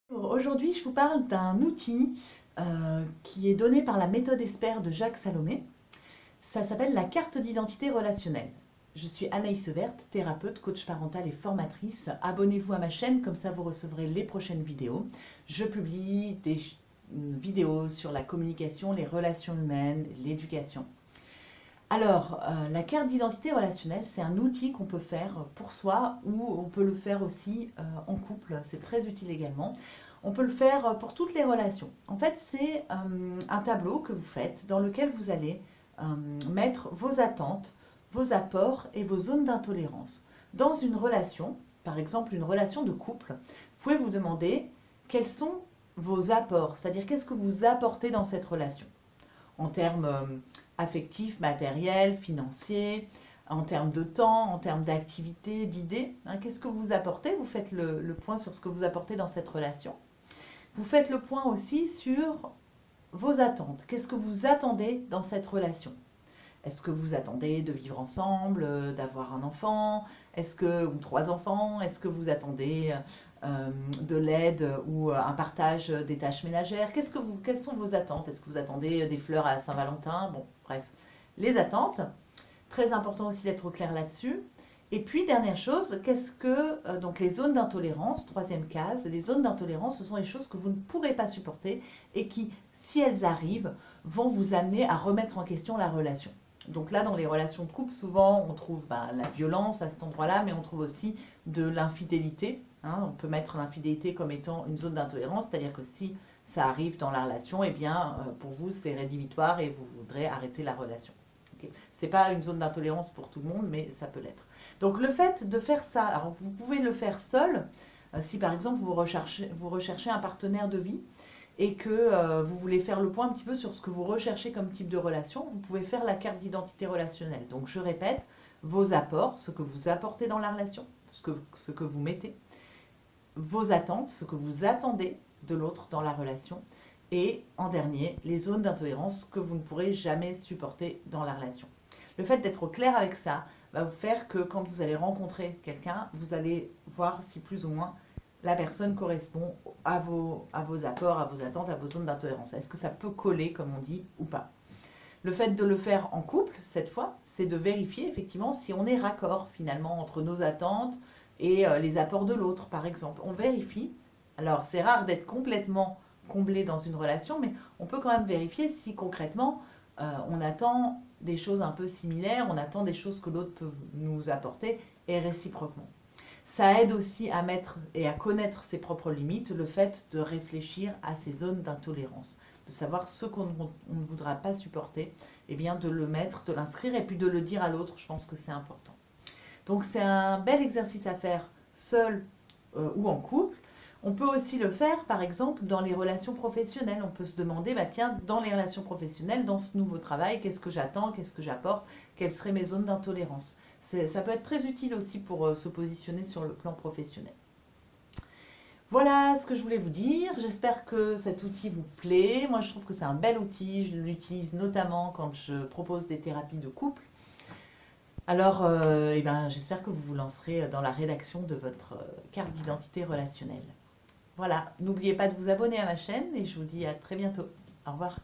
Aujourd'hui, je vous parle d'un outil qui est donné par la méthode ESPER de Jacques Salomé. Ça s'appelle la carte d'identité relationnelle. Je suis Anaïs Severt, thérapeute, coach parental et formatrice. Abonnez-vous à ma chaîne, comme ça vous recevrez les prochaines vidéos. Je publie des vidéos sur la communication, les relations humaines, l'éducation. Alors, la carte d'identité relationnelle, c'est un outil qu'on peut faire pour soi ou on peut le faire aussi en couple. C'est très utile également. On peut le faire pour toutes les relations. En fait, c'est un tableau que vous faites dans lequel vous allez mettre vos attentes, vos apports et vos zones d'intolérance. Dans une relation, par exemple une relation de couple, vous pouvez vous demander quels sont vos apports, c'est-à-dire qu'est-ce que vous apportez dans cette relation en termes affectifs, matériels, financiers, en termes de temps, en termes d'activité, d'idées. Qu'est-ce que vous apportez? Vous faites le point sur ce que vous apportez dans cette relation. Vous faites le point aussi sur vos attentes. Qu'est-ce que vous attendez dans cette relation? Est-ce que vous attendez de vivre ensemble, d'avoir un enfant, ou 3 enfants? Est-ce que vous attendez de l'aide ou un partage des tâches ménagères? Quelles sont vos attentes? Est-ce que vous attendez des fleurs à Saint-Valentin? Bon, bref, les attentes. Très important aussi d'être au clair là-dessus. Et puis, dernière chose, donc les zones d'intolérance, troisième case, les zones d'intolérance, ce sont les choses que vous ne pourrez pas supporter et qui, si elles arrivent, vont vous amener à remettre en question la relation. Donc là, dans les relations de couple, souvent, on trouve la violence à cet endroit-là, mais on trouve aussi de l'infidélité. On peut mettre l'infidélité comme étant une zone d'intolérance, c'est-à-dire que si ça arrive dans la relation, eh bien, pour vous, c'est rédhibitoire et vous voudrez arrêter la relation. Okay. Ce n'est pas une zone d'intolérance pour tout le monde, mais ça peut l'être. Donc le fait de faire ça, alors vous pouvez le faire seul, si par exemple vous recherchez un partenaire de vie, et que vous voulez faire le point un petit peu sur ce que vous recherchez comme type de relation, vous pouvez faire la carte d'identité relationnelle. Donc je répète, vos apports, ce que vous apportez dans la relation, ce que vous mettez, vos attentes, ce que vous attendez de l'autre dans la relation, et en dernier, les zones d'intolérance que vous ne pourrez jamais supporter dans la relation. Le fait d'être au clair avec ça va vous faire que quand vous allez rencontrer quelqu'un, vous allez voir si plus ou moins la personne correspond à vos apports, à vos attentes, à vos zones d'intolérance. Est-ce que ça peut coller, comme on dit, ou pas? Le fait de le faire en couple, cette fois, c'est de vérifier effectivement si on est raccord finalement entre nos attentes et les apports de l'autre, par exemple. On vérifie. Alors, c'est rare d'être complètement comblé dans une relation, mais on peut quand même vérifier si concrètement on attend des choses un peu similaires, on attend des choses que l'autre peut nous apporter et réciproquement. Ça aide aussi à mettre et à connaître ses propres limites, le fait de réfléchir à ces zones d'intolérance, de savoir ce qu'on ne voudra pas supporter, et bien de le mettre, de l'inscrire et puis de le dire à l'autre, je pense que c'est important. Donc c'est un bel exercice à faire seul ou en couple. On peut aussi le faire, par exemple, dans les relations professionnelles. On peut se demander, tiens, dans les relations professionnelles, dans ce nouveau travail, qu'est-ce que j'attends, qu'est-ce que j'apporte, quelles seraient mes zones d'intolérance. Ça peut être très utile aussi pour se positionner sur le plan professionnel. Voilà ce que je voulais vous dire. J'espère que cet outil vous plaît. Moi, je trouve que c'est un bel outil. Je l'utilise notamment quand je propose des thérapies de couple. Alors, j'espère que vous vous lancerez dans la rédaction de votre carte d'identité relationnelle. Voilà, n'oubliez pas de vous abonner à ma chaîne et je vous dis à très bientôt. Au revoir.